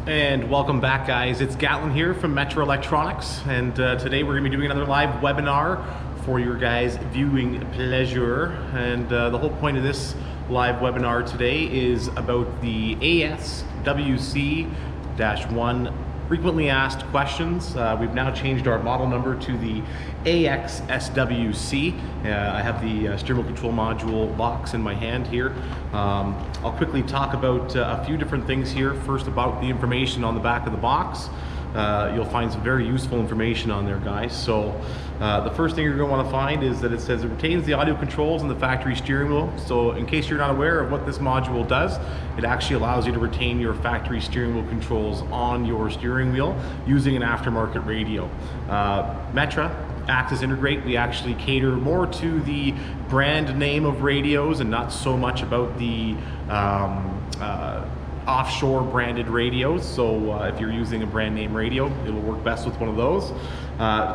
And welcome back, guys. It's Gatlin here from Metra Electronics, and today we're going to be doing another live webinar for your guys' viewing pleasure. And the whole point of this live webinar today is about the AXSWC-1 frequently asked questions. We've now changed our model number to the AXSWC. I have the steering wheel control module box in my hand here. I'll quickly talk about a few different things here. First, about the information on the back of the box. You'll find some very useful information on there, guys. So the first thing you're going to want to find is that it says it retains the audio controls in the factory steering wheel. So in case you're not aware of what this module does, it actually allows you to retain your factory steering wheel controls on your steering wheel using an aftermarket radio. Metra Axxess Integrate, we actually cater more to the brand name of radios and not so much about the offshore branded radios. So if you're using a brand name radio, it'll work best with one of those.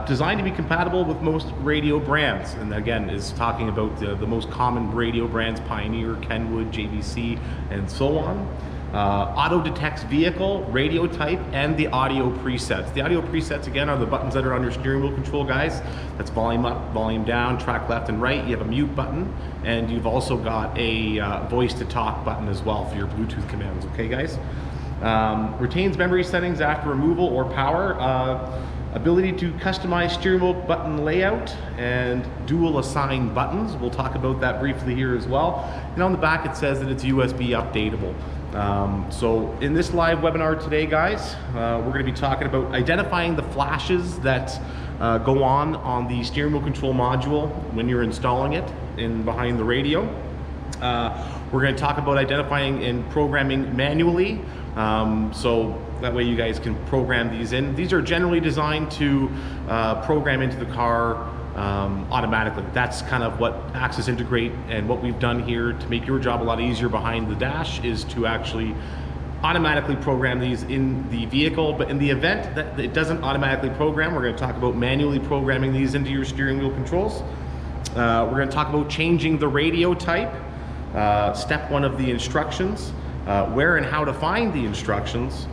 Designed to be compatible with most radio brands, and again is talking about the most common radio brands: Pioneer, Kenwood, JVC, and so on. Auto detects vehicle, radio type, and the audio presets. The audio presets, again, are the buttons that are on your steering wheel control, guys. That's volume up, volume down, track left and right. You have a mute button, and you've also got a voice to talk button as well for your Bluetooth commands, okay, guys? Retains memory settings after removal or power. Ability to customize steering wheel button layout and dual assign buttons. We'll talk about that briefly here as well. And on the back it says that it's USB updatable. So in this live webinar today, guys, we're going to be talking about identifying the flashes that go on the steering wheel control module when you're installing it behind the radio. We're going to talk about identifying and programming manually, so that way you guys can program these in. These are generally designed to program into the car automatically. That's kind of what Axxess Integrate and what we've done here to make your job a lot easier behind the dash is to actually automatically program these in the vehicle. But in the event that it doesn't automatically program, we're going to talk about manually programming these into your steering wheel controls. We're going to talk about changing the radio type, step one of the instructions, where and how to find the instructions,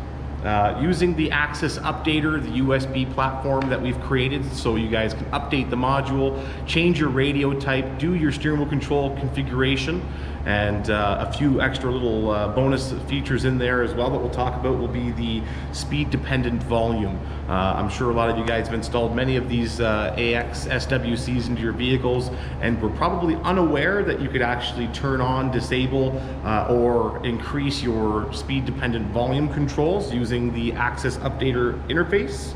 using the Axxess Updater, the USB platform that we've created so you guys can update the module, change your radio type, do your steering wheel control configuration, and a few extra little bonus features in there as well that we'll talk about will be the speed dependent volume. I'm sure a lot of you guys have installed many of these AXSWCs into your vehicles and were probably unaware that you could actually turn on, disable, or increase your speed dependent volume controls using the Axxess Updater interface.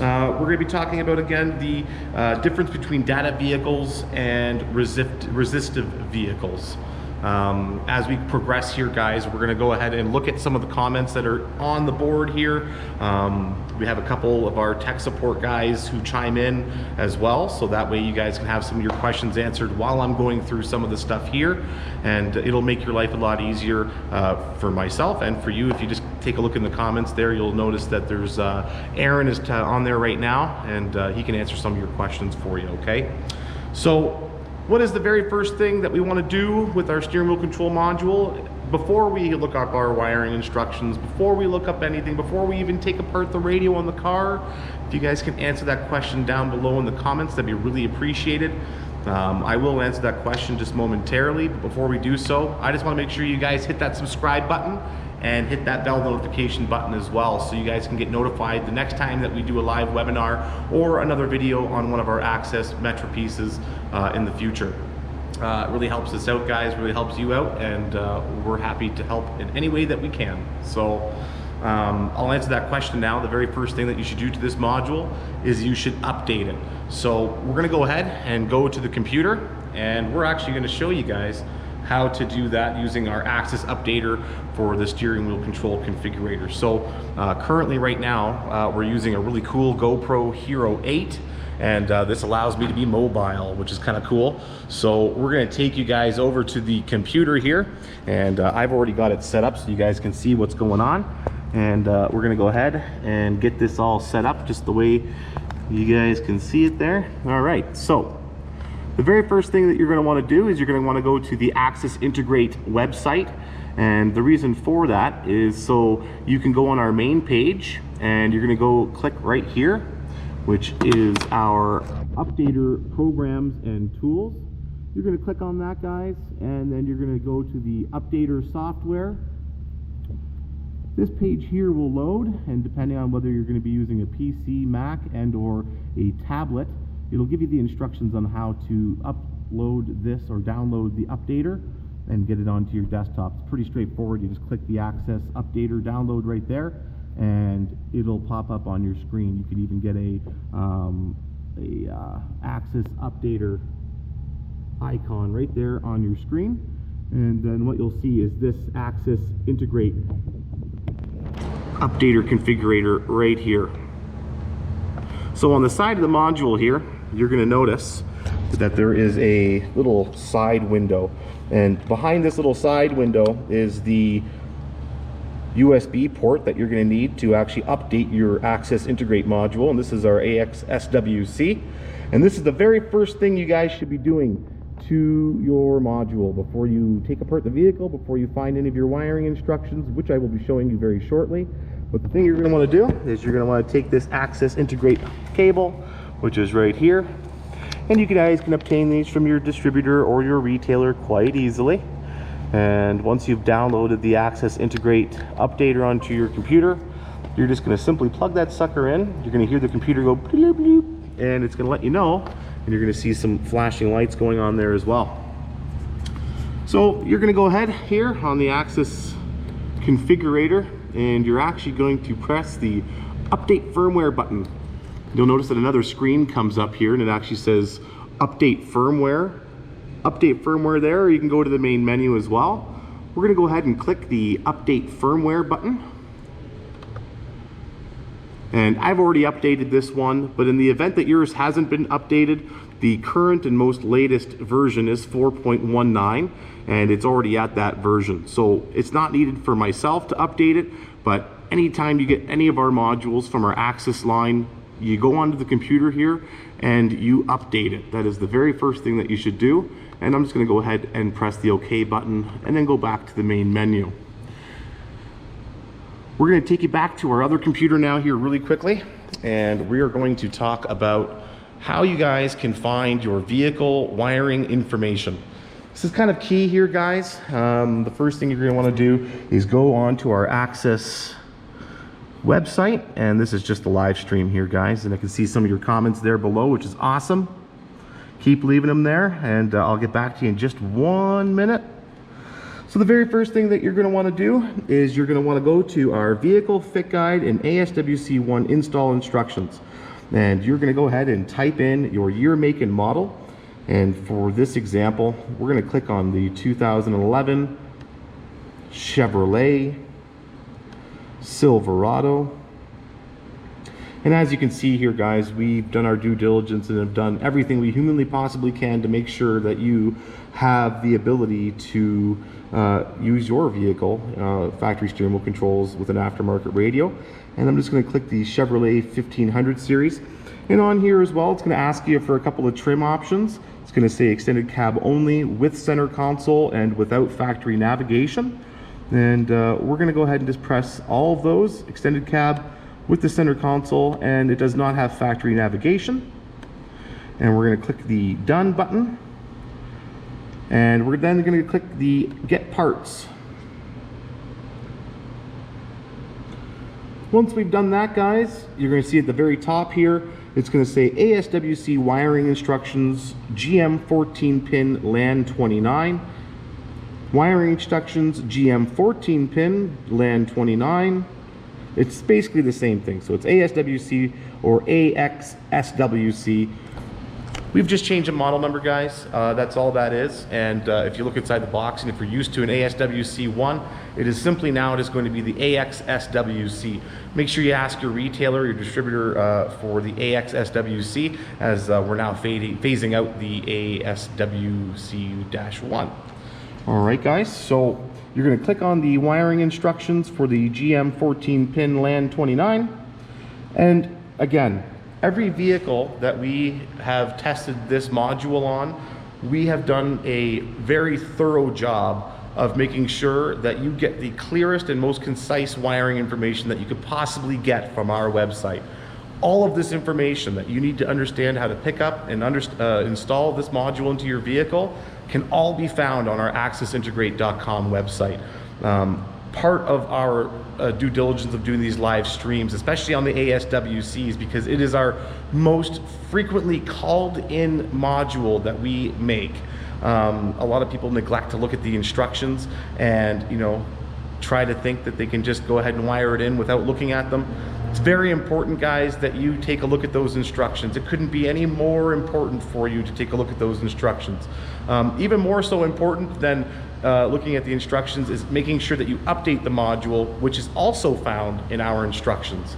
We're going to be talking about, again, the difference between data vehicles and resistive vehicles. As we progress here, guys, we're going to go ahead and look at some of the comments that are on the board here. We have a couple of our tech support guys who chime in as well, so that way you guys can have some of your questions answered while I'm going through some of the stuff here, and it'll make your life a lot easier for myself and for you. If you just take a look in the comments there, you'll notice that there's Aaron is on there right now, and he can answer some of your questions for you, okay? So what is the very first thing that we want to do with our steering wheel control module before we look up our wiring instructions, before we look up anything, before we even take apart the radio on the car? If you guys can answer that question down below in the comments, that'd be really appreciated. I will answer that question just momentarily, but before we do so, I just want to make sure you guys hit that subscribe button and hit that bell notification button as well, so you guys can get notified the next time that we do a live webinar or another video on one of our Axxess Metra pieces in the future. It really helps us out, guys, really helps you out, and we're happy to help in any way that we can. So I'll answer that question now. The very first thing that you should do to this module is you should update it. So we're going to go ahead and go to the computer, and we're actually going to show you guys how to do that using our Axxess Updater for the steering wheel control configurator. So currently right now we're using a really cool GoPro Hero 8, and this allows me to be mobile, which is kind of cool. So we're going to take you guys over to the computer here, and I've already got it set up so you guys can see what's going on, and we're going to go ahead and get this all set up just the way you guys can see it there. All right, so The very first thing that you're going to want to do is you're going to want to go to the Axxess Integrate website, and the reason for that is so you can go on our main page and you're going to go click right here, which is our Updater programs and tools. You're going to click on that, guys, and then you're going to go to the Updater software. This page here will load, and depending on whether you're going to be using a PC, Mac, and or a tablet, it'll give you the instructions on how to upload this or download the Updater and get it onto your desktop. It's pretty straightforward. You just click the Axxess Updater download right there, and it'll pop up on your screen. You could even get a Axxess Updater icon right there on your screen, and then what you'll see is this Axxess Integrate Updater configurator right here. So on the side of the module here, you're going to notice that there is a little side window, and behind this little side window is the USB port that you're going to need to actually update your Axxess Integrate module, and this is our AXSWC, and this is the very first thing you guys should be doing to your module before you take apart the vehicle, before you find any of your wiring instructions, which I will be showing you very shortly. But the thing you're going to want to do is you're going to want to take this Axxess Integrate cable, which is right here, and you guys can obtain these from your distributor or your retailer quite easily. And once you've downloaded the Axxess Integrate Updater onto your computer, you're just going to simply plug that sucker in. You're going to hear the computer go bloop bloop, and it's going to let you know, and you're going to see some flashing lights going on there as well. So you're going to go ahead here on the Axxess configurator, and you're actually going to press the update firmware button. You'll notice that another screen comes up here, and it actually says update firmware. Update firmware there, or you can go to the main menu as well. We're going to go ahead and click the update firmware button. And I've already updated this one, but in the event that yours hasn't been updated, the current and most latest version is 4.19, and it's already at that version. So it's not needed for myself to update it, but anytime you get any of our modules from our Axxess line, you go onto the computer here and you update it. That is the very first thing that you should do. And I'm just going to go ahead and press the OK button and then go back to the main menu. We're going to take you back to our other computer now here really quickly, and we are going to talk about how you guys can find your vehicle wiring information. This is kind of key here, guys. The first thing you're going to want to do is go on to our Axxess website, and this is just the live stream here, guys, and I can see some of your comments there below, which is awesome. Keep leaving them there, and I'll get back to you in just 1 minute. So the very first thing that you're going to want to do is you're going to want to go to our vehicle fit guide and ASWC1 install instructions, and you're going to go ahead and type in your year, make, and model. And for this example, we're going to click on the 2011 Chevrolet Silverado. And as you can see here, guys, we've done our due diligence and have done everything we humanly possibly can to make sure that you have the ability to use your vehicle factory steering wheel controls with an aftermarket radio. And I'm just going to click the Chevrolet 1500 series. And on here as well, it's going to ask you for a couple of trim options. It's going to say extended cab only with center console and without factory navigation. And we're going to go ahead and just press all of those. Extended cab with the center console, and it does not have factory navigation. And we're going to click the done button, and we're then going to click the get parts. Once we've done that, guys, you're going to see at the very top here, it's going to say ASWC wiring instructions, GM 14 pin LAN 29. Wiring instructions, GM 14 pin LAN 29. It's basically the same thing. So it's ASWC or AXSWC. We've just changed the model number, guys. That's all that is. And if you look inside the box, and if you're used to an ASWC1, it is simply now just going to be the AXSWC. Make sure you ask your retailer, your distributor for the AXSWC, as we're now phasing out the ASWC-1. All right, guys. So you're going to click on the wiring instructions for the GM 14 pin LAN 29. And again, every vehicle that we have tested this module on, we have done a very thorough job of making sure that you get the clearest and most concise wiring information that you could possibly get from our website. All of this information that you need to understand how to pick up and install this module into your vehicle can all be found on our AXXESSintegrate.com website. Part of our due diligence of doing these live streams, especially on the ASWCs, because it is our most frequently called in module that we make. A lot of people neglect to look at the instructions and, you know, try to think that they can just go ahead and wire it in without looking at them. It's very important, guys, that you take a look at those instructions. It couldn't be any more important for you to take a look at those instructions. Even more so important than looking at the instructions is making sure that you update the module, which is also found in our instructions.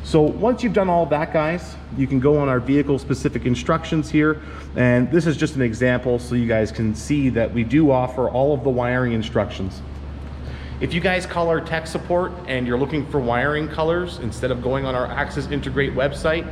So once you've done all that, guys, you can go on our vehicle specific instructions here. And this is just an example so you guys can see that we do offer all of the wiring instructions. If you guys call our tech support and you're looking for wiring colors instead of going on our Axxess Integrate website,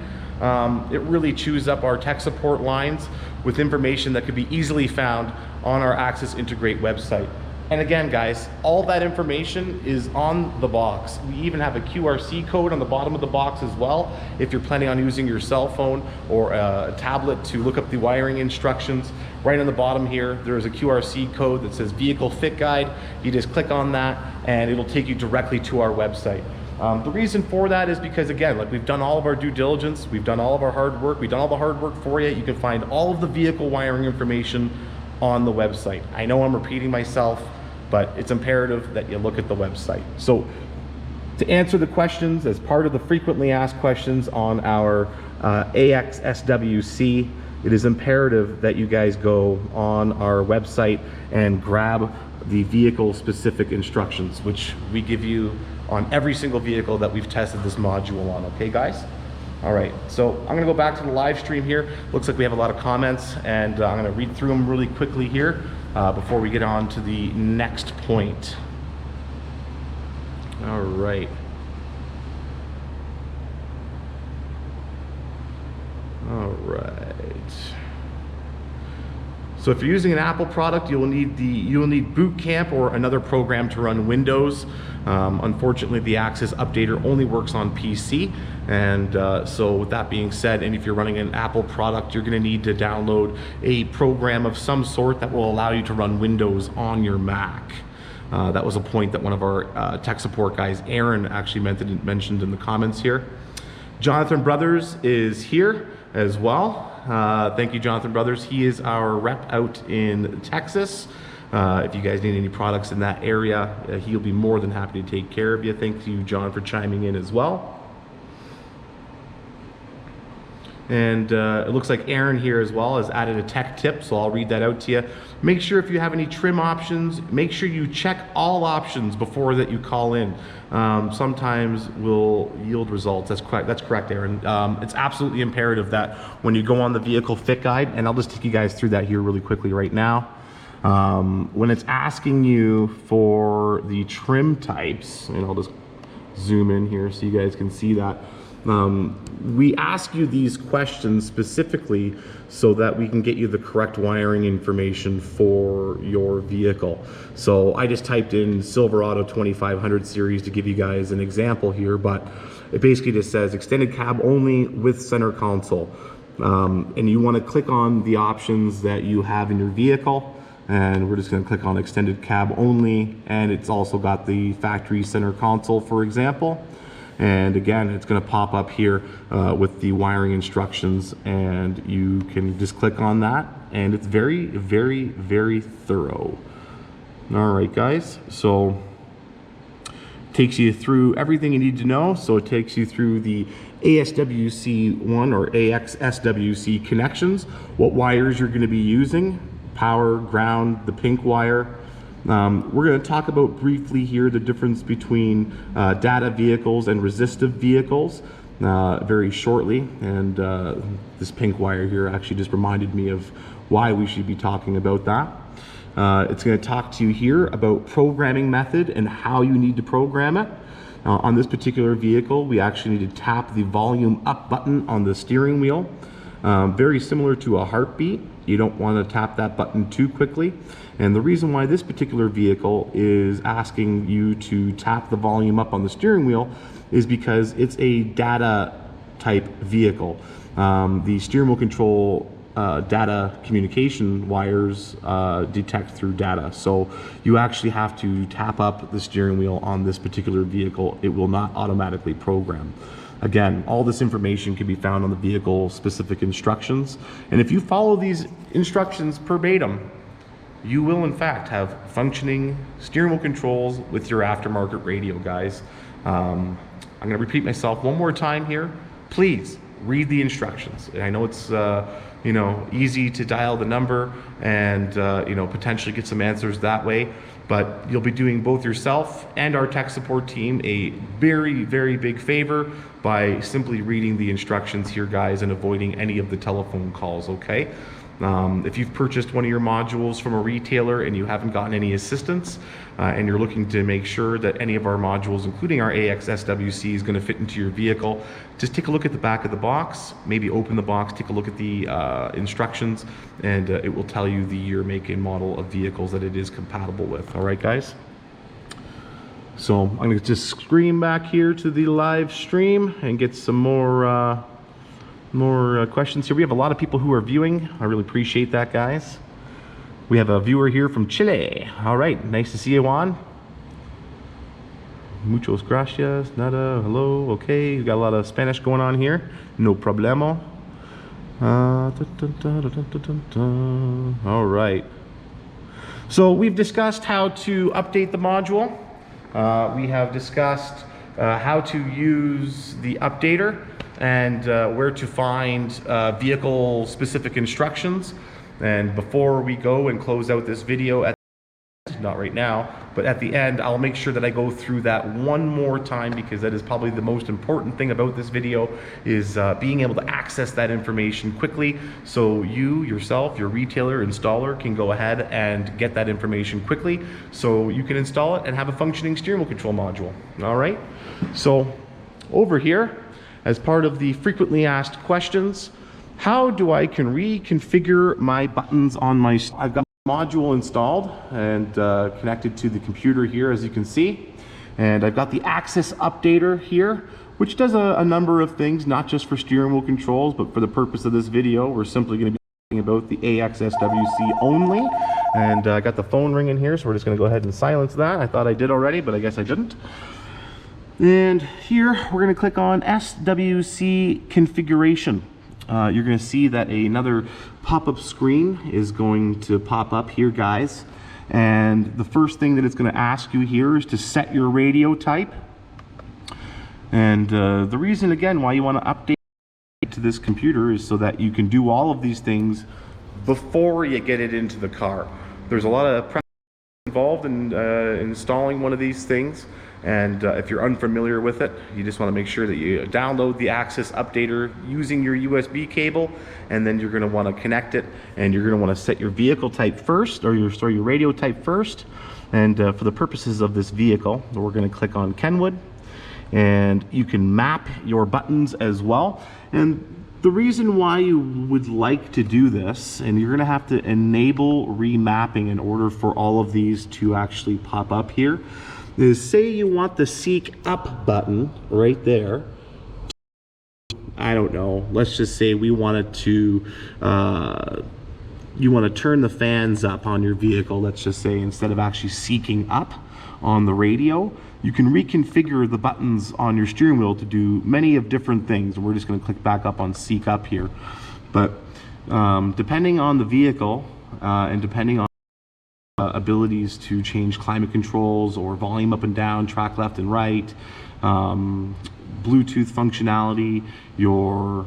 it really chews up our tech support lines with information that could be easily found on our Axxess Integrate website. And again, guys, all that information is on the box. We even have a QRC code on the bottom of the box as well. If you're planning on using your cell phone or a tablet to look up the wiring instructions, right on the bottom here, there is a QRC code that says Vehicle Fit Guide. You just click on that and it'll take you directly to our website. The reason for that is because, again, like, we've done all of our due diligence, we've done all of our hard work, we've done all the hard work for you. You can find all of the vehicle wiring information on the website. I know I'm repeating myself, but it's imperative that you look at the website. So to answer the questions as part of the frequently asked questions on our AXSWC, it is imperative that you guys go on our website and grab the vehicle specific instructions, which we give you on every single vehicle that we've tested this module on. Okay, guys? All right, so I'm gonna go back to the live stream here. Looks like we have a lot of comments, and I'm gonna read through them really quickly here before we get on to the next point. All right. All right. So if you're using an Apple product, you'll need Boot Camp or another program to run Windows. Unfortunately, the Axxess Updater only works on PC. And so with that being said, and if you're running an Apple product, you're gonna need to download a program of some sort that will allow you to run Windows on your Mac. That was a point that one of our tech support guys, Aaron, actually mentioned in the comments here. Jonathan Brothers is here as well. Thank you, Jonathan Brothers. He is our rep out in Texas. If you guys need any products in that area, he'll be more than happy to take care of you. Thank you, John, for chiming in as well. And it looks like Aaron here as well has added a tech tip, so I'll read that out to you. Make sure if you have any trim options, make sure you check all options before that you call in. Sometimes will yield results. That's correct, Aaron. It's absolutely imperative that when you go on the vehicle fit guide, and I'll just take you guys through that here really quickly right now. When it's asking you for the trim types, and I'll just zoom in here so you guys can see that. We ask you these questions specifically so that we can get you the correct wiring information for your vehicle. So I just typed in Silverado 2500 series to give you guys an example here, but it basically just says extended cab only with center console. And you want to click on the options that you have in your vehicle, and we're just going to click on extended cab only, and it's also got the factory center console, for example. And again, it's going to pop up here with the wiring instructions, and you can just click on that, and it's very, very, very thorough. All right, guys, so it takes you through everything you need to know. So it takes you through the ASWC1 or AXSWC connections, what wires you're going to be using, power, ground, the pink wire. We're going to talk about briefly here the difference between data vehicles and resistive vehicles very shortly, and this pink wire here actually just reminded me of why we should be talking about that. It's going to talk to you here about programming method and how you need to program it. On this particular vehicle, we actually need to tap the volume up button on the steering wheel. Very similar to a heartbeat. You don't want to tap that button too quickly. And the reason why this particular vehicle is asking you to tap the volume up on the steering wheel is because it's a data type vehicle. The steering wheel control data communication wires detect through data. So you actually have to tap up the steering wheel on this particular vehicle. It will not automatically program. Again, all this information can be found on the vehicle specific instructions. And if you follow these instructions verbatim, you will in fact have functioning steering wheel controls with your aftermarket radio, guys. I'm going to repeat myself one more time here. Please read the instructions. I know it's you know, easy to dial the number and you know, potentially get some answers that way, but you'll be doing both yourself and our tech support team a very, very big favor by simply reading the instructions here, guys, and avoiding any of the telephone calls, okay? If you've purchased one of your modules from a retailer and you haven't gotten any assistance and you're looking to make sure that any of our modules, including our Axxess AXSWC, is going to fit into your vehicle, just take a look at the back of the box, maybe open the box, take a look at the instructions, and it will tell you the year, make, and model of vehicles that it is compatible with. All right, guys? So I'm going to just scream back here to the live stream and get some more questions here. We have a lot of people who are viewing. I really appreciate that, guys. We have a viewer here from Chile. All right, nice to see you, Juan. Muchos gracias, nada, hello, okay. We got a lot of Spanish going on here. No problemo. All right. So we've discussed how to update the module. We have discussed how to use the updater and where to find vehicle specific instructions. And before we go and close out this video, not right now, but at the end, I'll make sure that I go through that one more time, because that is probably the most important thing about this video, is being able to access that information quickly, so you yourself, your retailer, installer, can go ahead and get that information quickly so you can install it and have a functioning steering wheel control module. All right, so over here, as part of the frequently asked questions, how do I can reconfigure my buttons on my... I've got module installed and connected to the computer here, as you can see, and I've got the Axxess Updater here, which does a number of things, not just for steering wheel controls, but for the purpose of this video, we're simply going to be talking about the AXSWC only. And I got the phone ringing here, so we're just going to go ahead and silence that. I thought I did already, but I guess I didn't. And here we're going to click on SWC configuration. You're going to see that another pop-up screen is going to pop up here, guys. And the first thing that it's going to ask you here is to set your radio type. And the reason, again, why you want to update to this computer is so that you can do all of these things before you get it into the car. There's a lot of prep involved in installing one of these things. And if you're unfamiliar with it, you just want to make sure that you download the Axxess Updater using your USB cable, and then you're going to want to connect it, and you're going to want to set your vehicle type first, or your radio type first. And for the purposes of this vehicle, we're going to click on Kenwood, and you can map your buttons as well. And the reason why you would like to do this, and you're going to have to enable remapping in order for all of these to actually pop up here, is say you want the Seek Up button right there. I don't know, let's just say we wanted to, you want to turn the fans up on your vehicle, let's just say, instead of actually seeking up on the radio. You can reconfigure the buttons on your steering wheel to do many of different things. We're just going to click back up on Seek Up here. But depending on the vehicle and depending on abilities to change climate controls or volume up and down, track left and right, Bluetooth functionality, your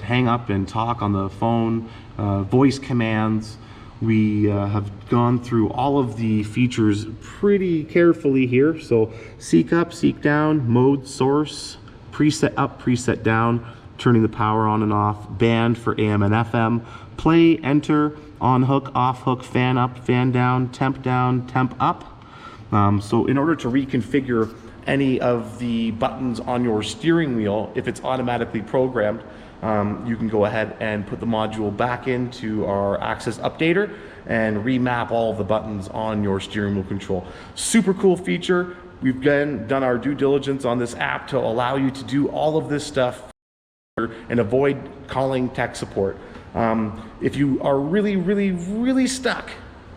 hang up and talk on the phone, voice commands. We have gone through all of the features pretty carefully here. So seek up, seek down, mode, source, preset up, preset down, turning the power on and off, band for AM and FM, play, enter, on hook, off hook, fan up, fan down, temp up. So in order to reconfigure any of the buttons on your steering wheel, if it's automatically programmed, you can go ahead and put the module back into our Axxess Updater and remap all of the buttons on your steering wheel control. Super cool feature. We've again done our due diligence on this app to allow you to do all of this stuff and avoid calling tech support. If you are really stuck,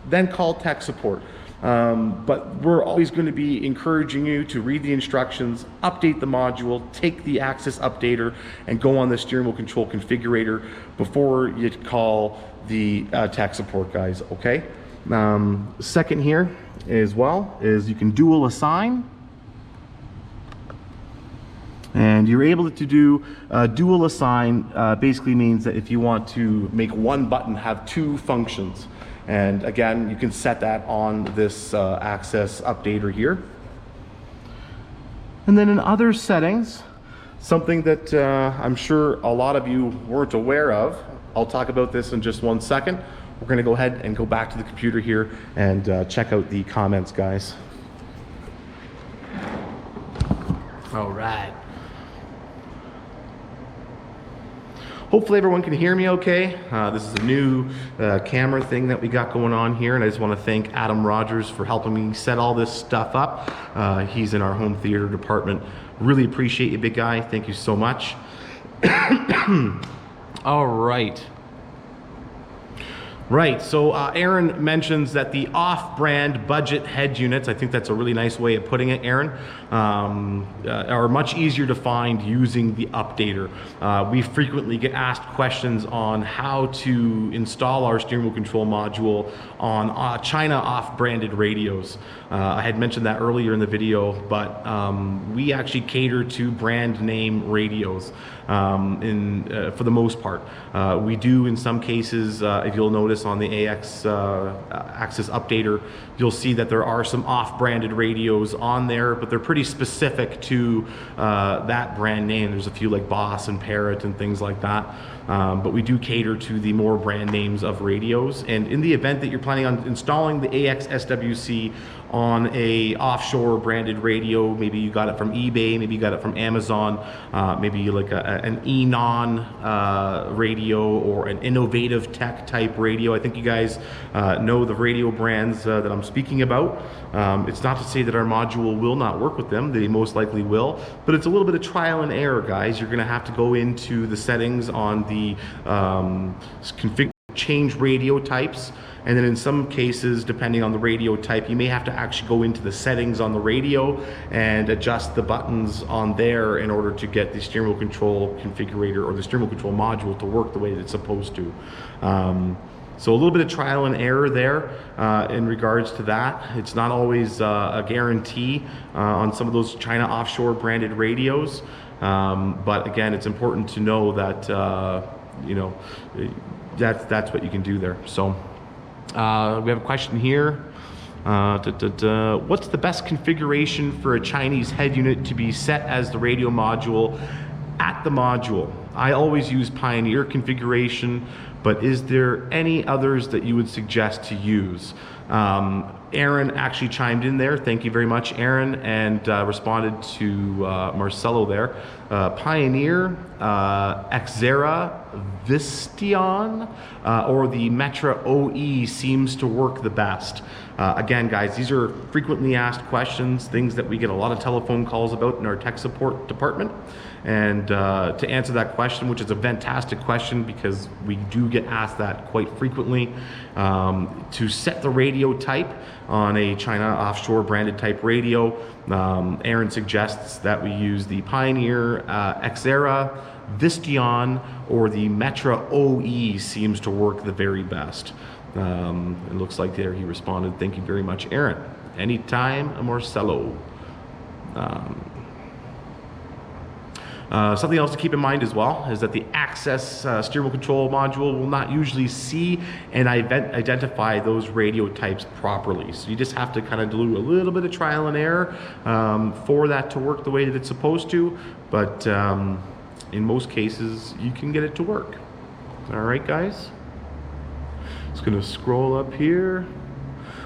then call tech support. But we're always going to be encouraging you to read the instructions, update the module, take the Axxess Updater, and go on the steering wheel control configurator before you call the tech support guys, okay? Second here as well is you can dual assign. And you're able to do dual assign, basically means that if you want to make one button have two functions. And again, you can set that on this Axxess Updater here. And then in other settings, something that I'm sure a lot of you weren't aware of, I'll talk about this in just 1 second. We're gonna go ahead and go back to the computer here and check out the comments, guys. All right. Hopefully everyone can hear me okay. This is a new camera thing that we got going on here, and I just want to thank Adam Rogers for helping me set all this stuff up. He's in our home theater department. Really appreciate you, big guy. Thank you so much. All right. Right, so Aaron mentions that the off-brand budget head units, I think that's a really nice way of putting it, Aaron, are much easier to find using the Updater. We frequently get asked questions on how to install our steering wheel control module on China off-branded radios. I had mentioned that earlier in the video, but we actually cater to brand name radios for the most part. We do in some cases, if you'll notice, on the Axxess Updater, you'll see that there are some off-branded radios on there, but they're pretty specific to that brand name. There's a few like Boss and Parrot and things like that, but we do cater to the more brand names of radios. And in the event that you're planning on installing the AXSWC on a offshore branded radio, maybe you got it from eBay, maybe you got it from Amazon, maybe like an Enon radio or an Innovative Tech type radio. I think you guys know the radio brands that I'm speaking about. It's not to say that our module will not work with them. They most likely will, but it's a little bit of trial and error, guys. You're gonna have to go into the settings on the config, change radio types. And then in some cases, depending on the radio type, you may have to actually go into the settings on the radio and adjust the buttons on there in order to get the steering wheel control configurator or the steering wheel control module to work the way that it's supposed to. So a little bit of trial and error there in regards to that. It's not always a guarantee on some of those China offshore branded radios. But again, it's important to know that, you know, that's what you can do there. So. We have a question here. What's the best configuration for a Chinese head unit to be set as the radio module at the module? I always use Pioneer configuration, but is there any others that you would suggest to use? Aaron actually chimed in there. Thank you very much, Aaron, and responded to Marcelo there. Pioneer, Axxess Vistion, or the Metra OE seems to work the best. Again, guys, these are frequently asked questions, things that we get a lot of telephone calls about in our tech support department. And to answer that question, which is a fantastic question because we do get asked that quite frequently, to set the radio type on a China offshore branded type radio, Aaron suggests that we use the Pioneer, Axxess Vistion, or the Metra OE seems to work the very best. It looks like there he responded. Thank you very much, Aaron. Anytime, Marcelo. Something else to keep in mind as well is that the Axxess steering wheel control module will not usually see and identify those radio types properly. So you just have to kind of do a little bit of trial and error for that to work the way that it's supposed to. But in most cases, you can get it to work. All right, guys. Just gonna scroll up here.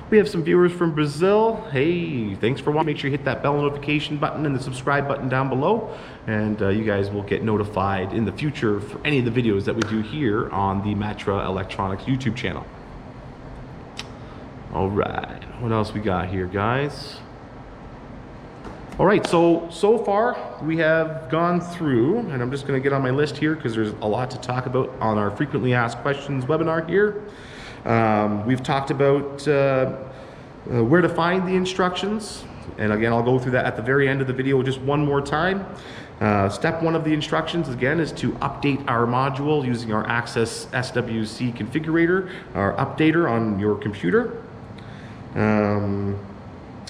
We have some viewers from Brazil. Hey, thanks for watching. Make sure you hit that bell notification button and the subscribe button down below, and you guys will get notified in the future for any of the videos that we do here on the Metra Electronics YouTube channel. All right, what else we got here, guys? All right, so far we have gone through, and I'm just going to get on my list here because there's a lot to talk about on our frequently asked questions webinar here. We've talked about where to find the instructions, and again I'll go through that at the very end of the video just one more time. Step one of the instructions again is to update our module using our Axxess SWC configurator, our updater on your computer.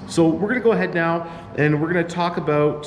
So we're going to go ahead now and we're going to talk about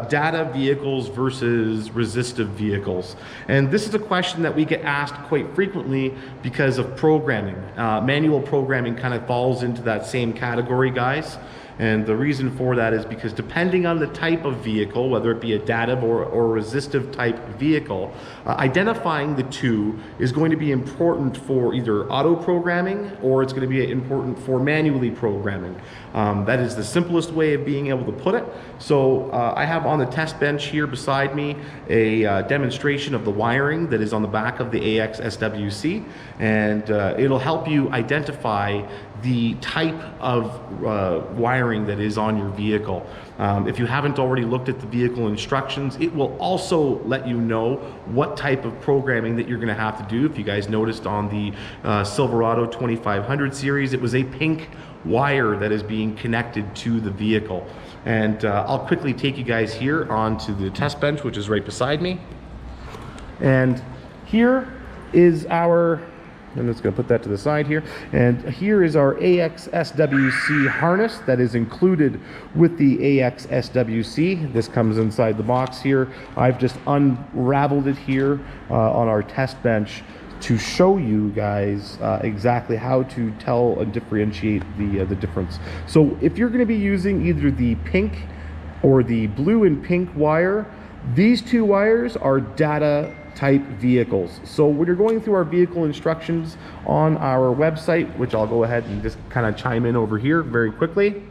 data vehicles versus resistive vehicles. And this is a question that we get asked quite frequently because of programming. Manual programming kind of falls into that same category, guys. And the reason for that is because depending on the type of vehicle, whether it be a dative or resistive type vehicle, identifying the two is going to be important for either auto programming or it's going to be important for manually programming. That is the simplest way of being able to put it. So I have on the test bench here beside me a demonstration of the wiring that is on the back of the Axxess SWC, and it'll help you identify the type of wiring that is on your vehicle. If you haven't already looked at the vehicle instructions, it will also let you know what type of programming that you're going to have to do. If you guys noticed on the Silverado 2500 series, it was a pink wire that is being connected to the vehicle. And I'll quickly take you guys here onto the test bench, which is right beside me. And here is our, I'm just going to put that to the side here, and here is our Axxess SWC harness that is included with the Axxess SWC. This comes inside the box here. I've just unraveled it here on our test bench to show you guys exactly how to tell and differentiate the difference. So if you're going to be using either the pink or the blue and pink wire, these two wires are data type vehicles. So when you're going through our vehicle instructions on our website, which I'll go ahead and just kind of chime in over here very quickly,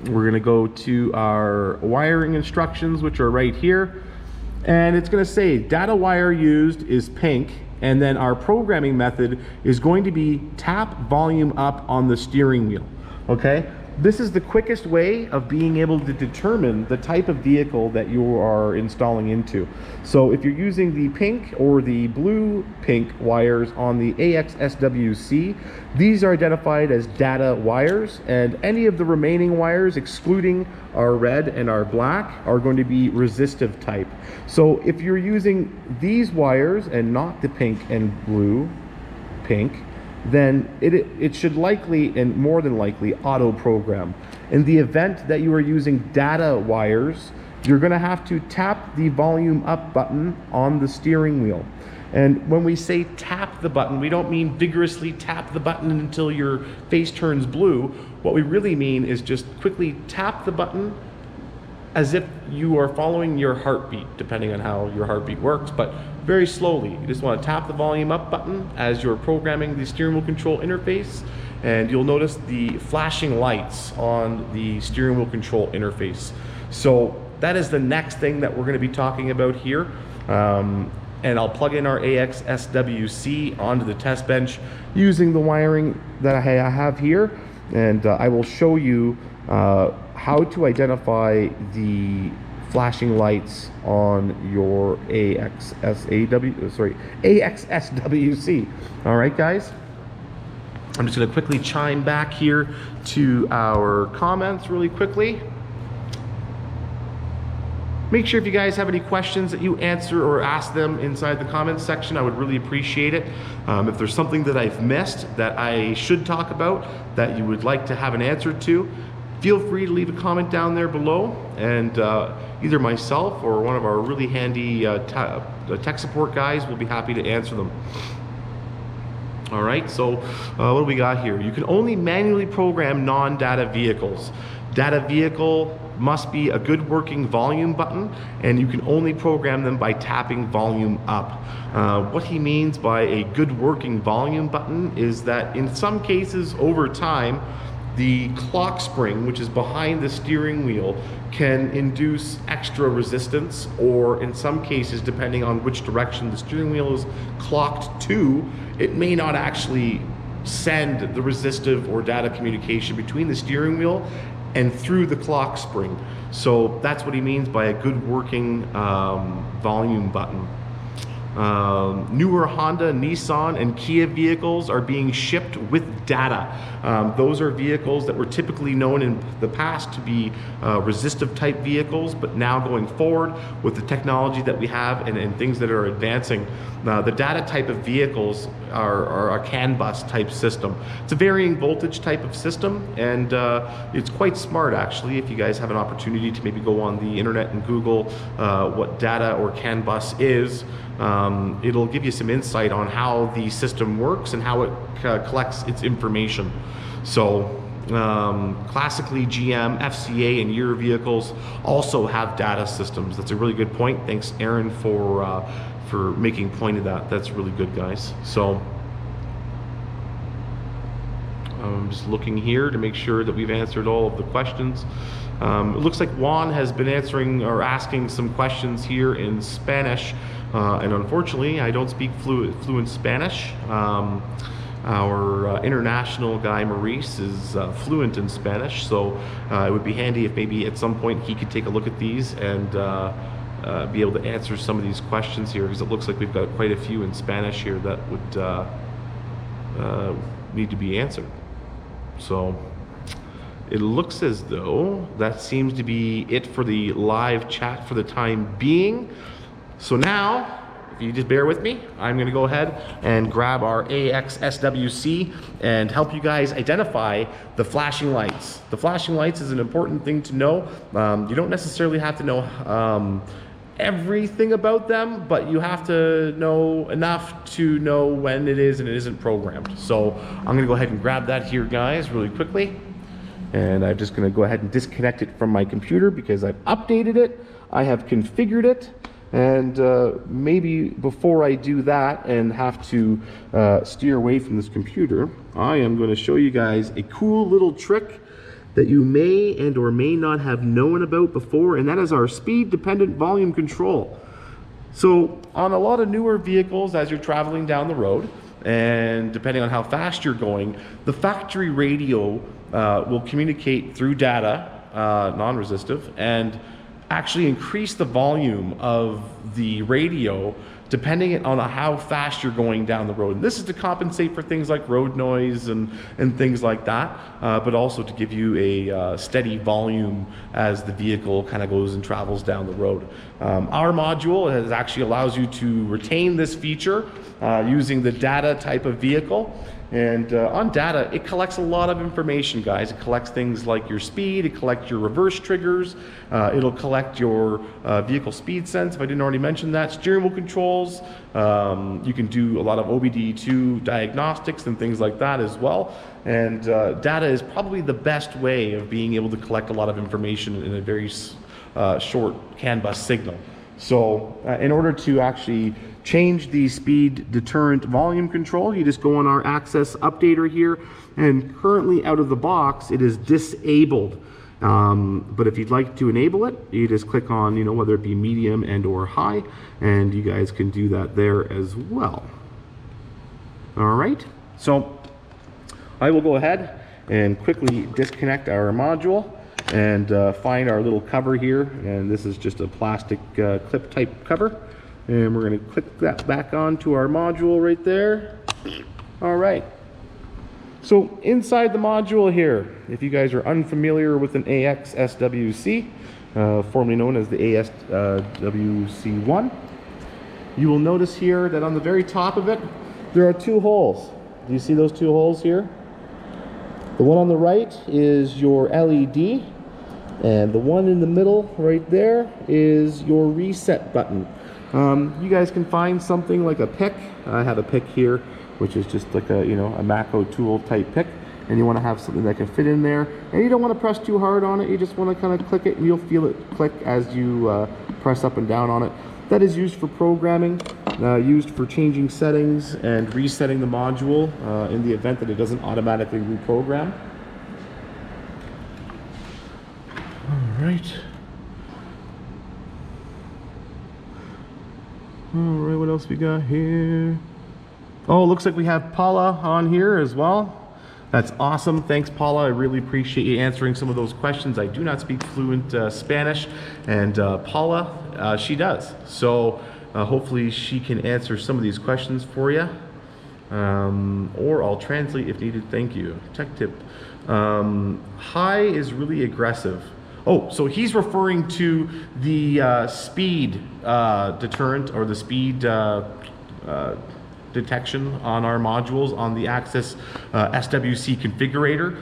we're going to go to our wiring instructions, which are right here, and it's going to say data wire used is pink, and then our programming method is going to be tap volume up on the steering wheel. Okay, this is the quickest way of being able to determine the type of vehicle that you are installing into. So if you're using the pink or the blue pink wires on the Axxess SWC, these are identified as data wires, and any of the remaining wires, excluding our red and our black, are going to be resistive type. So if you're using these wires and not the pink and blue pink, then it should likely and more than likely auto program. In the event that you are using data wires, you're going to have to tap the volume up button on the steering wheel. And when we say tap the button, we don't mean vigorously tap the button until your face turns blue. What we really mean is just quickly tap the button as if you are following your heartbeat, depending on how your heartbeat works, but very slowly. You just want to tap the volume up button as you're programming the steering wheel control interface, and you'll notice the flashing lights on the steering wheel control interface. So that is the next thing that we're going to be talking about here. And I'll plug in our Axxess SWC onto the test bench using the wiring that I have here, and I will show you how to identify the flashing lights on your Axxess SWC. All right, guys. I'm just going to quickly chime back here to our comments really quickly. Make sure if you guys have any questions that you answer or ask them inside the comments section. I would really appreciate it. If there's something that I've missed that I should talk about that you would like to have an answer to, feel free to leave a comment down there below, and either myself or one of our really handy tech support guys will be happy to answer them. All right, so what do we got here? You can only manually program non-data vehicles. Data vehicle must be a good working volume button, and you can only program them by tapping volume up. What he means by a good working volume button is that in some cases over time, the clock spring, which is behind the steering wheel, can induce extra resistance, or in some cases, depending on which direction the steering wheel is clocked to, it may not actually send the resistive or data communication between the steering wheel and through the clock spring. So that's what he means by a good working volume button. Newer Honda, Nissan, and Kia vehicles are being shipped with data. Those are vehicles that were typically known in the past to be resistive type vehicles, but now going forward with the technology that we have and things that are advancing, the data type of vehicles are a CAN bus type system. It's a varying voltage type of system, and it's quite smart actually. If you guys have an opportunity to maybe go on the internet and Google what data or CAN bus is, it'll give you some insight on how the system works and how it collects its information. So classically GM, FCA, and Year vehicles also have data systems. That's a really good point. Thanks, Aaron, for making point of that. That's really good, guys. So I'm just looking here to make sure that we've answered all of the questions. It looks like Juan has been answering or asking some questions here in Spanish, and unfortunately I don't speak fluent Spanish. Our international guy Maurice is fluent in Spanish, so it would be handy if maybe at some point he could take a look at these and be able to answer some of these questions here, because it looks like we've got quite a few in Spanish here that would need to be answered. So it looks as though that seems to be it for the live chat for the time being. So now, if you just bear with me, I'm going to go ahead and grab our AXSWC and help you guys identify the flashing lights. The flashing lights is an important thing to know. You don't necessarily have to know everything about them, but you have to know enough to know when it is and it isn't programmed. So I'm going to go ahead and grab that here, guys, really quickly. And I'm just going to go ahead and disconnect it from my computer because I've updated it, I have configured it, and maybe before I do that and have to steer away from this computer, I am going to show you guys a cool little trick that you may and or may not have known about before, and that is our speed-dependent volume control. So on a lot of newer vehicles, as you're traveling down the road, and depending on how fast you're going, the factory radio will communicate through data, non-resistive, and actually increase the volume of the radio depending on how fast you're going down the road. And this is to compensate for things like road noise and things like that, but also to give you a steady volume as the vehicle kind of goes and travels down the road. Our module actually allows you to retain this feature using the data type of vehicle. And on data, it collects a lot of information, guys. It collects things like your speed, it collects your reverse triggers, it'll collect your vehicle speed sense, if I didn't already mention that, steering wheel controls, you can do a lot of OBD2 diagnostics and things like that as well. And data is probably the best way of being able to collect a lot of information in a very short CAN bus signal. So in order to actually change the speed deterrent volume control, you just go on our Axxess Updater here, and currently out of the box it is disabled. But if you'd like to enable it, you just click on, you know, whether it be medium and or high, and you guys can do that there as well. All right, so I will go ahead and quickly disconnect our module and find our little cover here, and this is just a plastic clip type cover, and we're going to click that back onto our module right there. All right, so inside the module here, if you guys are unfamiliar with an AXSWC, formerly known as the ASWC1, you will notice here that on the very top of it there are two holes. Do you see those two holes here? The one on the right is your LED, and the one in the middle right there is your reset button. You guys can find something like a pick. I have a pick here, which is just like a, you know, a macro tool type pick, and you want to have something that can fit in there, and you don't want to press too hard on it. You just want to kind of click it, and you'll feel it click as you press up and down on it. That is used for programming, used for changing settings and resetting the module in the event that it doesn't automatically reprogram. All right. All right, what else we got here? Oh, looks like we have Paula on here as well. That's awesome. Thanks, Paula. I really appreciate you answering some of those questions. I do not speak fluent Spanish, and Paula, she does. So hopefully she can answer some of these questions for you. Or I'll translate if needed. Thank you. Tech tip. High is really aggressive. Oh, so he's referring to the speed deterrent, or the speed detection on our modules on the Axxess SWC configurator.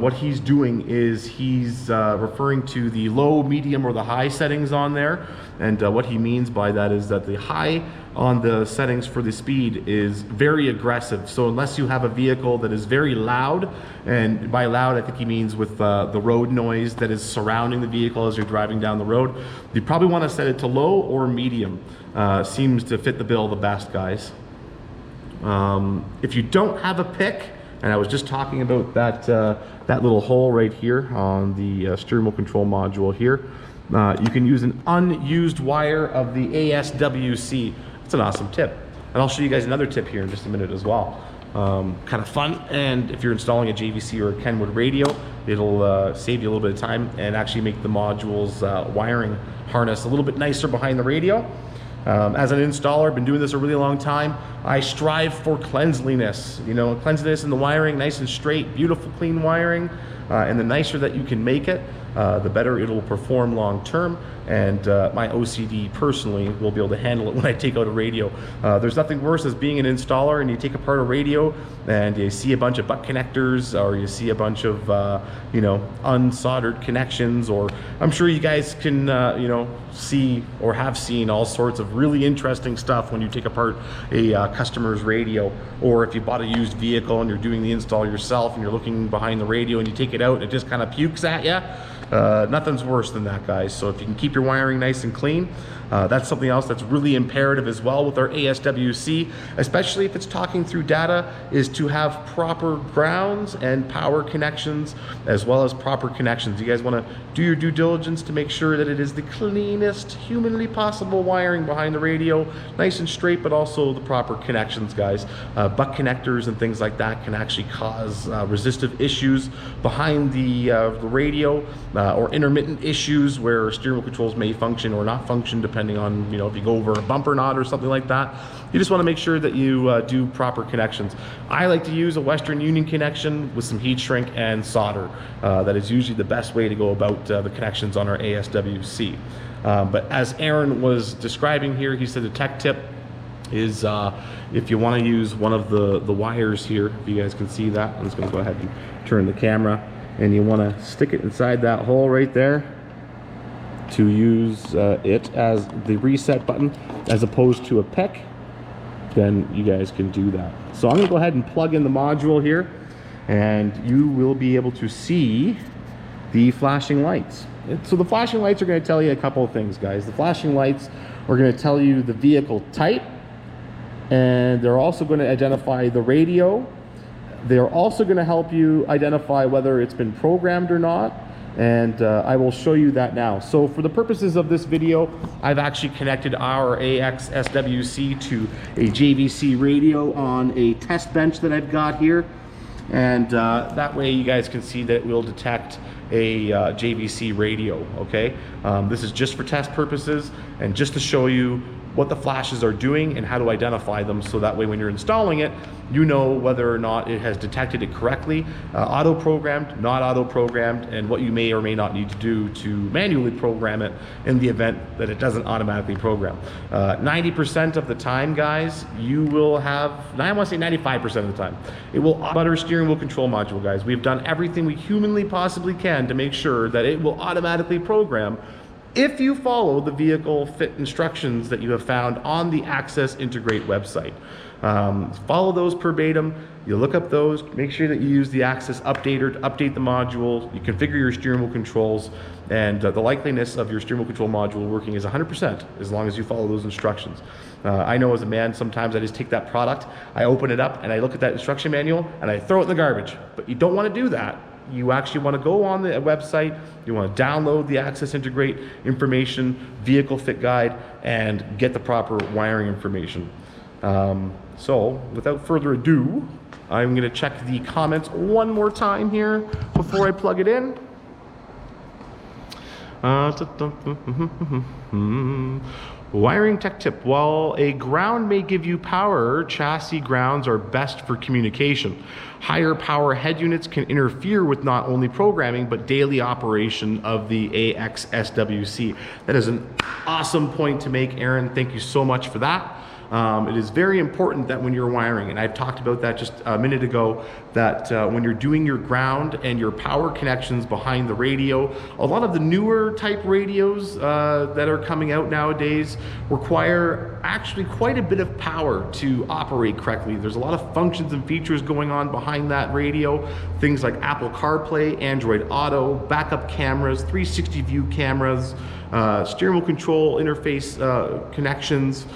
What he's doing is he's referring to the low, medium, or the high settings on there, and what he means by that is that the high on the settings for the speed is very aggressive. So unless you have a vehicle that is very loud, and by loud I think he means with the road noise that is surrounding the vehicle as you're driving down the road, you probably want to set it to low or medium. Seems to fit the bill the best, guys. If you don't have a pick, and I was just talking about that that little hole right here on the steering wheel control module here, you can use an unused wire of the ASWC. It's an awesome tip, and I'll show you guys another tip here in just a minute as well. Kind of fun, and if you're installing a JVC or a Kenwood radio, it'll save you a little bit of time and actually make the module's wiring harness a little bit nicer behind the radio. As an installer, been doing this a really long time. I strive for cleanliness, you know, cleanliness in the wiring, nice and straight, beautiful, clean wiring, and the nicer that you can make it, the better it'll perform long term. And my OCD personally will be able to handle it when I take out a radio. There's nothing worse as being an installer and you take apart a radio and you see a bunch of butt connectors, or you see a bunch of you know, unsoldered connections, or I'm sure you guys can you know, see or have seen all sorts of really interesting stuff when you take apart a customer's radio, or if you bought a used vehicle and you're doing the install yourself and you're looking behind the radio and you take it out and it just kind of pukes at you. Nothing's worse than that, guys. So if you can keep your wiring nice and clean, that's something else that's really imperative as well with our ASWC, especially if it's talking through data, is to have proper grounds and power connections as well as proper connections. You guys want to do your due diligence to make sure that it is the cleanest humanly possible wiring behind the radio, nice and straight, but also the proper connections, guys. Butt connectors and things like that can actually cause resistive issues behind the radio, or intermittent issues where steering wheel controls may function or not function depending on, you know, if you go over a bump or not or something like that. You just want to make sure that you do proper connections. I like to use a Western Union connection with some heat shrink and solder. That is usually the best way to go about the connections on our ASWC. But as Aaron was describing here, he said a tech tip is if you want to use one of the wires here, if you guys can see that, I'm just going to go ahead and turn the camera, and you want to stick it inside that hole right there to use it as the reset button as opposed to a pick, then you guys can do that. So I'm going to go ahead and plug in the module here, and you will be able to see the flashing lights. So the flashing lights are going to tell you a couple of things, guys. The flashing lights are going to tell you the vehicle type, and they're also going to identify the radio. They're also going to help you identify whether it's been programmed or not, and I will show you that now. So for the purposes of this video, I've actually connected our Axxess SWC to a JVC radio on a test bench that I've got here, and that way you guys can see that it will detect a JVC radio, okay? This is just for test purposes and just to show you what the flashes are doing and how to identify them, so that way when you're installing it, you know whether or not it has detected it correctly, auto-programmed, not auto-programmed, and what you may or may not need to do to manually program it in the event that it doesn't automatically program. 90% of the time, guys, you will have, I want to say 95% of the time, it will butter steering wheel control module, guys. We've done everything we humanly possibly can to make sure that it will automatically program if you follow the vehicle fit instructions that you have found on the Axxess Integrate website. Follow those verbatim. You look up those, make sure that you use the Axxess Updater to update the module. You configure your steering wheel controls, and the likeliness of your steering wheel control module working is 100% as long as you follow those instructions. I know as a man, sometimes I just take that product, I open it up, and I look at that instruction manual, and I throw it in the garbage. But you don't want to do that. You actually want to go on the website, you want to download the Axxess Integrate information, vehicle fit guide, and get the proper wiring information. So, without further ado, I'm going to check the comments one more time here before I plug it in. Wiring tech tip. While a ground may give you power, chassis grounds are best for communication. Higher power head units can interfere with not only programming, but daily operation of the AXSWC. That is an awesome point to make, Aaron. Thank you so much for that. It is very important that when you're wiring, and I've talked about that just a minute ago, that when you're doing your ground and your power connections behind the radio, a lot of the newer type radios that are coming out nowadays require actually quite a bit of power to operate correctly. There's a lot of functions and features going on behind that radio, things like Apple CarPlay, Android Auto, backup cameras, 360 view cameras, steering wheel control interface connections.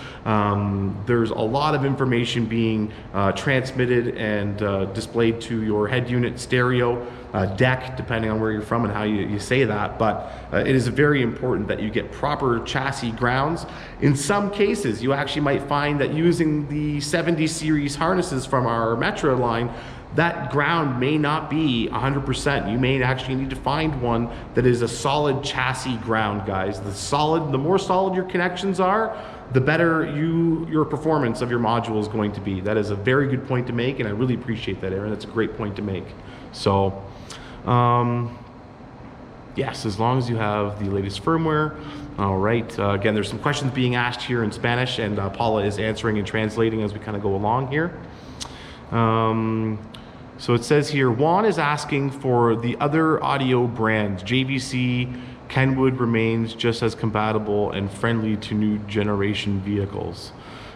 There's a lot of information being transmitted and displayed to your head unit stereo, deck, depending on where you're from and how you say that. But it is very important that you get proper chassis grounds. In some cases, you actually might find that using the 70 series harnesses from our Metra line, that ground may not be 100%. You may actually need to find one that is a solid chassis ground, guys. The more solid your connections are, the better your performance of your module is going to be. That is a very good point to make, and I really appreciate that, Aaron. That's a great point to make. So, yes, as long as you have the latest firmware. All right, again, there's some questions being asked here in Spanish, and Paula is answering and translating as we kind of go along here. So it says here, Juan is asking for the other audio brands. JVC, Kenwood remains just as compatible and friendly to new generation vehicles.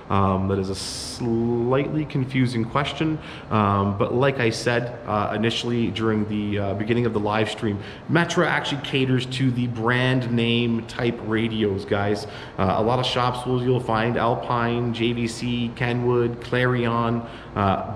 That is a slightly confusing question, but like I said initially during the beginning of the live stream, Metra actually caters to the brand name type radios, guys. A lot of shops you'll find Alpine, JVC, Kenwood, Clarion,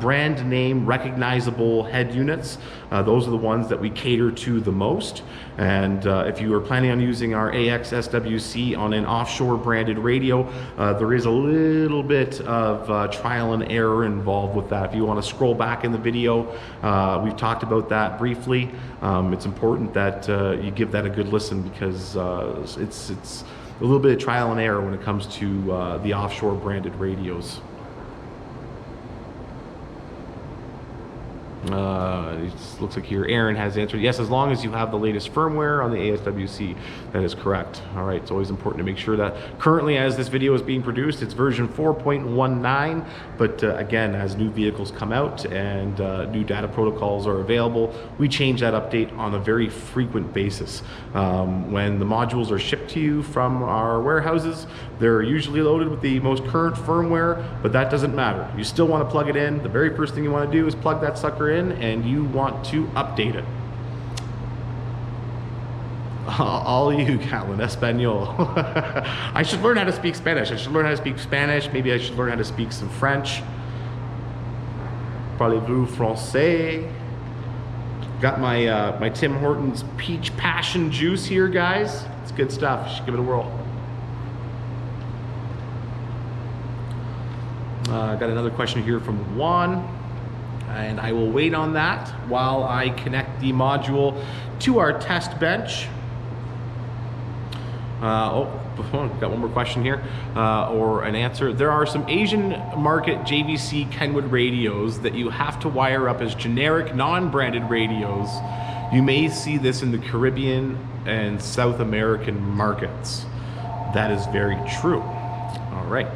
brand name recognizable head units. Those are the ones that we cater to the most. And if you are planning on using our AXSWC on an offshore branded radio, there is a little bit of trial and error involved with that. If you want to scroll back in the video, we've talked about that briefly. It's important that you give that a good listen, because it's a little bit of trial and error when it comes to the offshore branded radios. It looks like here Aaron has answered yes, as long as you have the latest firmware on the ASWC. That is correct. All right, it's always important to make sure that currently, as this video is being produced, it's version 4.19, but again, as new vehicles come out and new data protocols are available, we change that update on a very frequent basis. When the modules are shipped to you from our warehouses, they're usually loaded with the most current firmware, but that doesn't matter. You still want to plug it in. The very first thing you want to do is plug that sucker in, and you want to update it. All you, Gatlin, Espanol. I should learn how to speak Spanish. I should learn how to speak Spanish. Maybe I should learn how to speak some French. Parlez-vous français? Got my my Tim Hortons peach passion juice here, guys. It's good stuff. You should give it a whirl. Got another question here from Juan, and I will wait on that while I connect the module to our test bench. Got one more question here, or an answer. There are some Asian market JVC Kenwood radios that you have to wire up as generic non-branded radios. You may see this in the Caribbean and South American markets. That is very true. All right.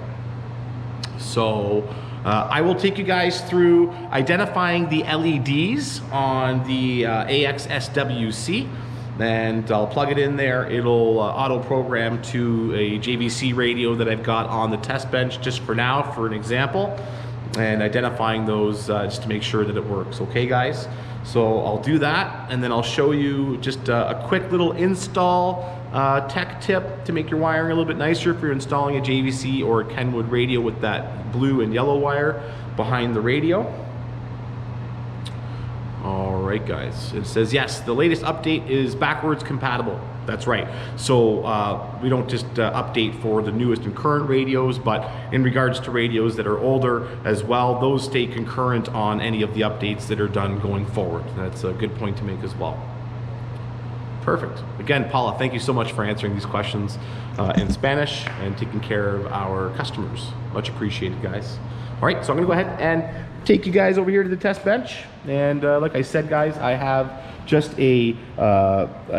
So I will take you guys through identifying the LEDs on the AXSWC, and I'll plug it in there. It'll auto program to a JVC radio that I've got on the test bench just for now, for an example. and identifying those just to make sure that it works. Okay, guys? So I'll do that, and then I'll show you just a quick little install tech tip to make your wiring a little bit nicer if you're installing a JVC or a Kenwood radio with that blue and yellow wire behind the radio. All right, guys, it says yes, the latest update is backwards compatible. That's right. So we don't just update for the newest and current radios, but in regards to radios that are older as well, those stay concurrent on any of the updates that are done going forward. That's a good point to make as well. Perfect. Again, Paula, thank you so much for answering these questions in Spanish and taking care of our customers. Much appreciated, guys. All right, so I'm gonna go ahead and take you guys over here to the test bench. And like I said, guys, I have just a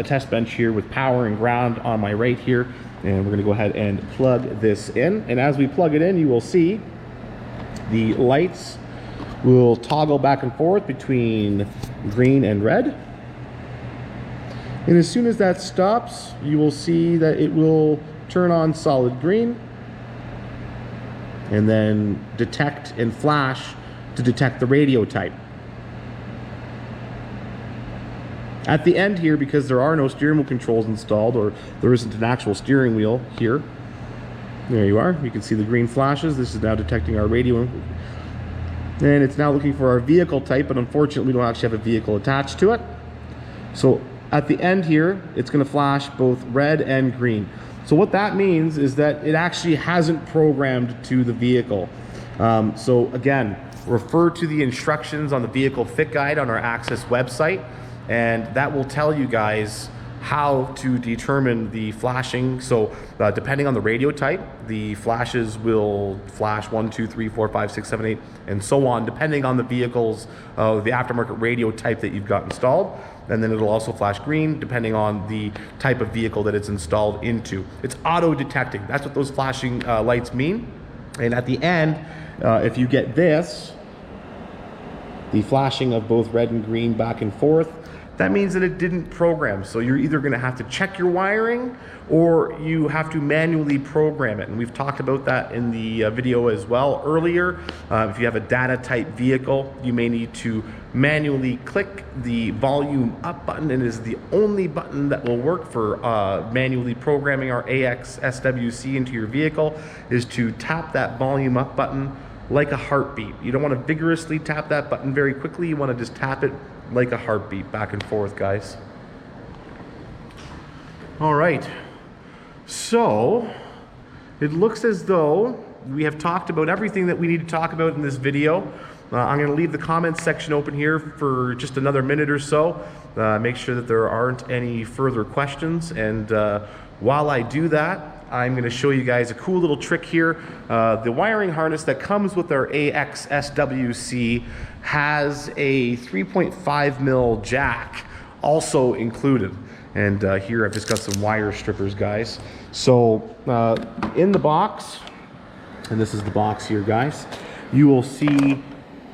test bench here with power and ground on my right here. And we're gonna go ahead and plug this in. And as we plug it in, you will see the lights will toggle back and forth between green and red. And as soon as that stops, you will see that it will turn on solid green and then detect and flash to detect the radio type. At the end here, because there are no steering wheel controls installed, or there isn't an actual steering wheel here, there you are, you can see the green flashes. This is now detecting our radio, and it's now looking for our vehicle type, but unfortunately we don't actually have a vehicle attached to it. So at the end here, it's going to flash both red and green. So what that means is that it actually hasn't programmed to the vehicle. So again, refer to the instructions on the vehicle fit guide on our Axxess website, and that will tell you guys how to determine the flashing. So depending on the radio type, the flashes will flash 1, 2, 3, 4, 5, 6, 7, 8, and so on, depending on the vehicle's, the aftermarket radio type that you've got installed. And then it'll also flash green depending on the type of vehicle that it's installed into. It's auto detecting. That's what those flashing lights mean. And at the end, if you get this, the flashing of both red and green back and forth, that means that it didn't program. So you're either gonna have to check your wiring or you have to manually program it. And we've talked about that in the video as well earlier. If you have a data type vehicle, you may need to manually click the volume up button, and it is the only button that will work for manually programming our AXSWC into your vehicle, is to tap that volume up button like a heartbeat. You don't want to vigorously tap that button very quickly. You want to just tap it like a heartbeat, back and forth, guys. All right, so it looks as though we have talked about everything that we need to talk about in this video. I'm going to leave the comments section open here for just another minute or so. Make sure that there aren't any further questions, and while I do that, I'm going to show you guys a cool little trick here. The wiring harness that comes with our AXSWC has a 3.5 mil jack also included. And here I've just got some wire strippers, guys. So in the box, and this is the box here, guys, you will see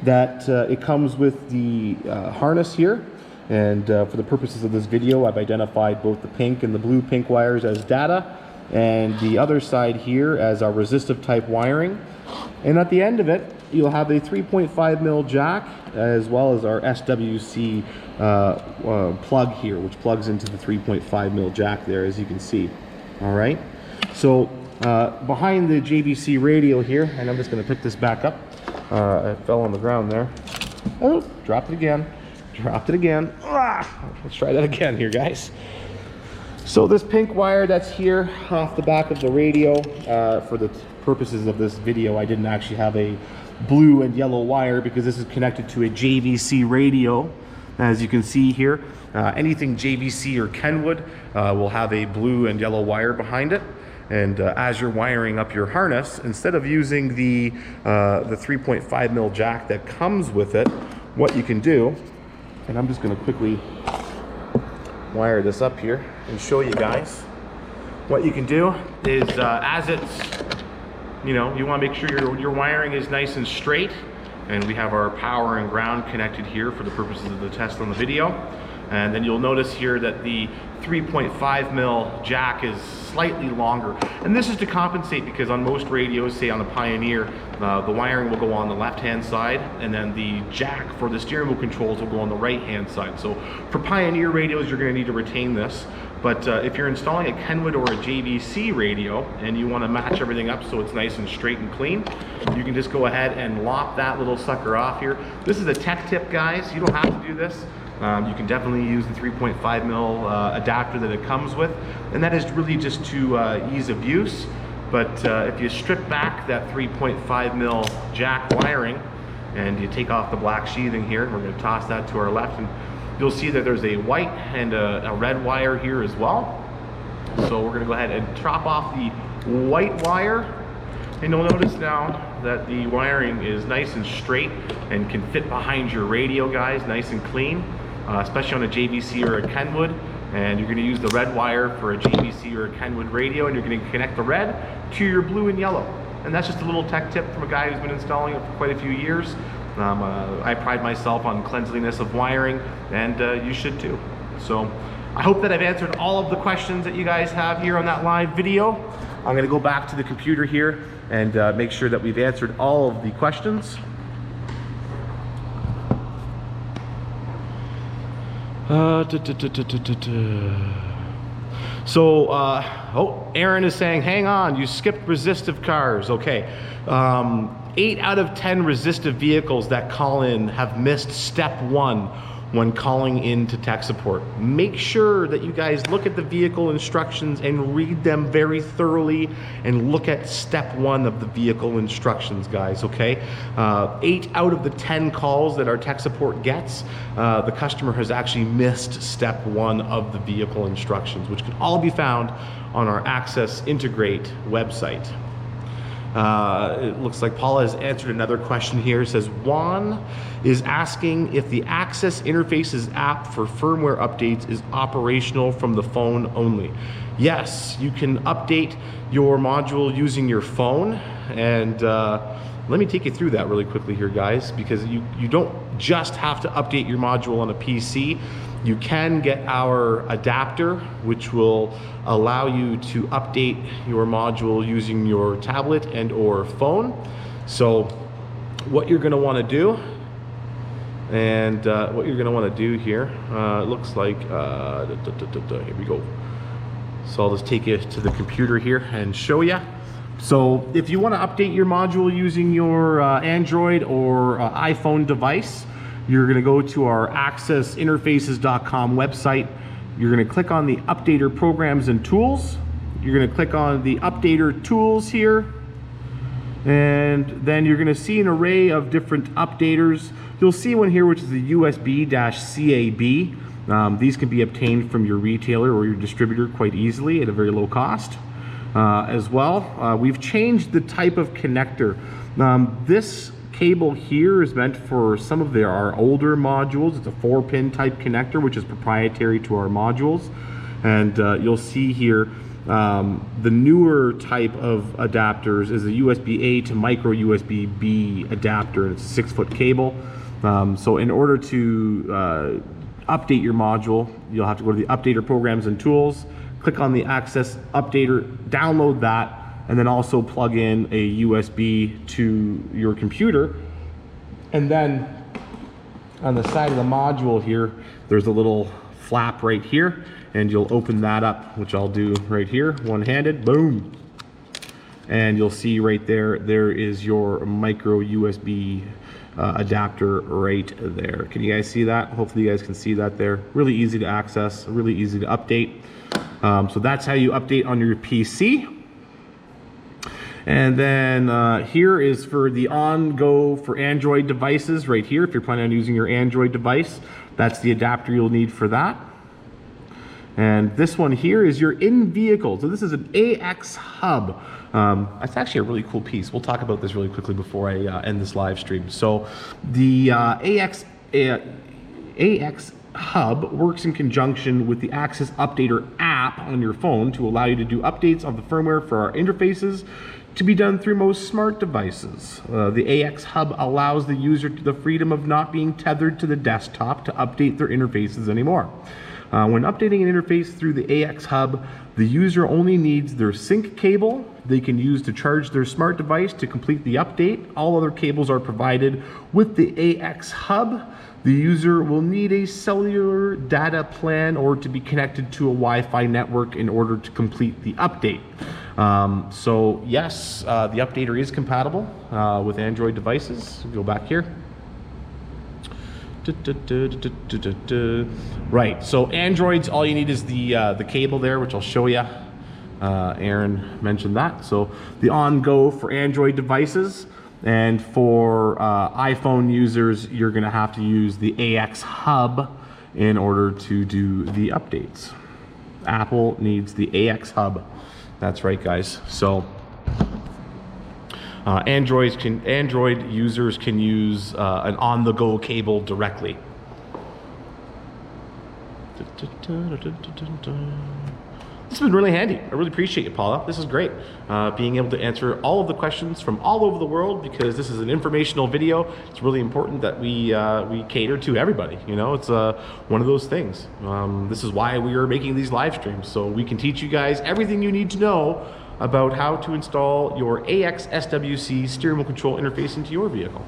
that it comes with the harness here. And for the purposes of this video, I've identified both the pink and the blue pink wires as data, and the other side here as our resistive type wiring. And at the end of it, you'll have a 3.5 mil jack, as well as our SWC plug here, which plugs into the 3.5 mil jack there, as you can see. All right, so behind the JVC radio here, and I'm just going to pick this back up. It fell on the ground there. Oh, dropped it again. Dropped it again. Let's try that again here, guys. So this pink wire that's here off the back of the radio, for the purposes of this video, I didn't actually have a blue and yellow wire because this is connected to a JVC radio. As you can see here, anything JVC or Kenwood will have a blue and yellow wire behind it. And as you're wiring up your harness, instead of using the 3.5 mil jack that comes with it, what you can do, and I'm just going to quickly wire this up here and show you guys. What you can do is, as it's, you know, you want to make sure your wiring is nice and straight, and we have our power and ground connected here for the purposes of the test on the video. And then you'll notice here that the 3.5 mil jack is slightly longer. And this is to compensate because on most radios, say on the Pioneer, the wiring will go on the left-hand side, and then the jack for the steering wheel controls will go on the right-hand side. So for Pioneer radios, you're going to need to retain this. But if you're installing a Kenwood or a JVC radio and you want to match everything up so it's nice and straight and clean, you can just go ahead and lop that little sucker off here. This is a tech tip, guys. You don't have to do this. You can definitely use the 3.5 mil adapter that it comes with, and that is really just to ease of use. But if you strip back that 3.5 mil jack wiring and you take off the black sheathing here, we're going to toss that to our left, and you'll see that there's a white and a red wire here as well. So we're going to go ahead and chop off the white wire, and you'll notice now that the wiring is nice and straight and can fit behind your radio, guys, nice and clean, especially on a JVC or a Kenwood. And you're going to use the red wire for a JVC or a Kenwood radio, and you're going to connect the red to your blue and yellow. And that's just a little tech tip from a guy who's been installing it for quite a few years. I pride myself on cleanliness of wiring, and you should too. So I hope that I've answered all of the questions that you guys have here on that live video. I'm going to go back to the computer here and make sure that we've answered all of the questions. So, oh, Aaron is saying, hang on, you skipped resistive cars. Okay. 8 out of 10 resistive vehicles that call in have missed step 1 when calling into tech support. Make sure that you guys look at the vehicle instructions and read them very thoroughly and look at step 1 of the vehicle instructions, guys, okay? 8 out of the 10 calls that our tech support gets, the customer has actually missed step 1 of the vehicle instructions, which can all be found on our Axxess Integrate website. It looks like Paula has answered another question here. It says, Juan is asking if the Axxess Interfaces app for firmware updates is operational from the phone only. Yes, you can update your module using your phone, and let me take you through that really quickly here, guys, because you don't just have to update your module on a PC. You can get our adapter, which will allow you to update your module using your tablet and or phone. So what you're going to want to do, and what you're going to want to do here, it looks like, here we go. So I'll just take you to the computer here and show you. So if you want to update your module using your Android or iPhone device, you're going to go to our AxxessInterfaces.com website. You're going to click on the Updater Programs and Tools. You're going to click on the Updater Tools here. And then you're going to see an array of different updaters. You'll see one here which is the USB-CAB. These can be obtained from your retailer or your distributor quite easily at a very low cost. As well, we've changed the type of connector. This cable here is meant for some of our older modules. It's a 4-pin type connector, which is proprietary to our modules. And you'll see here the newer type of adapters is a USB-A to micro USB-B adapter, and it's a 6-foot cable. So in order to update your module, you'll have to go to the Updater Programs and Tools, click on the Axxess Updater, download that, and then also plug in a USB to your computer. And then on the side of the module here, there's a little flap right here, and you'll open that up, which I'll do right here, one-handed, boom. And you'll see right there, there is your micro USB adapter right there. Can you guys see that? Hopefully you guys can see that there. Really easy to access, really easy to update. So that's how you update on your PC. And then here is for the on-go for Android devices right here. If you're planning on using your Android device, that's the adapter you'll need for that. And this one here is your in-vehicle. So this is an AX hub. That's actually a really cool piece. We'll talk about this really quickly before I end this live stream. So the AX hub works in conjunction with the Axxess Updater app on your phone to allow you to do updates of the firmware for our interfaces to be done through most smart devices. The AX Hub allows the user the freedom of not being tethered to the desktop to update their interfaces anymore. When updating an interface through the AX Hub, the user only needs their sync cable they can use to charge their smart device to complete the update. All other cables are provided with the AX Hub. The user will need a cellular data plan or to be connected to a Wi-Fi network in order to complete the update. So yes, the updater is compatible with Android devices. Go back here. Right, so Androids, all you need is the cable there, which I'll show you. Aaron mentioned that. So the on-go for Android devices, and for iPhone users, you're going to have to use the AX Hub in order to do the updates. Apple needs the AX Hub. That's right, guys. So Android users can use an on-the-go cable directly. This has been really handy. I really appreciate you, Paula. This is great. Being able to answer all of the questions from all over the world, because this is an informational video. It's really important that we cater to everybody. You know, it's one of those things. This is why we are making these live streams, so we can teach you guys everything you need to know about how to install your AXSWC steering wheel control interface into your vehicle.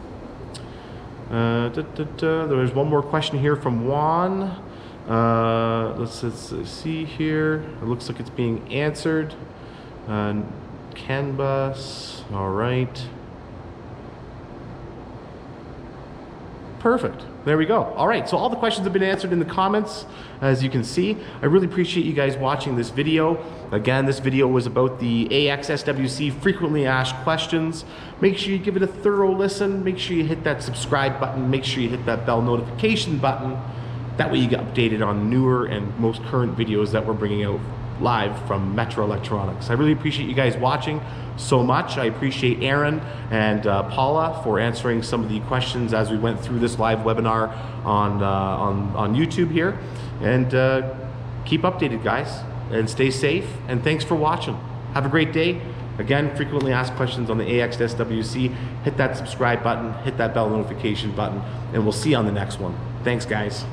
There's one more question here from Juan. Let's see here. It looks like it's being answered. CAN bus. All right. Perfect. There we go. All right, so all the questions have been answered in the comments, as you can see. I really appreciate you guys watching this video. Again, this video was about the AXSWC frequently asked questions. Make sure you give it a thorough listen. Make sure you hit that subscribe button. Make sure you hit that bell notification button. That way you get updated on newer and most current videos that we're bringing out live from Metra Electronics. I really appreciate you guys watching so much. I appreciate Aaron and Paula for answering some of the questions as we went through this live webinar on YouTube here. And keep updated, guys, and stay safe, and thanks for watching. Have a great day. Again, frequently asked questions on the AXSWC. Hit that subscribe button, hit that bell notification button, and we'll see you on the next one. Thanks, guys.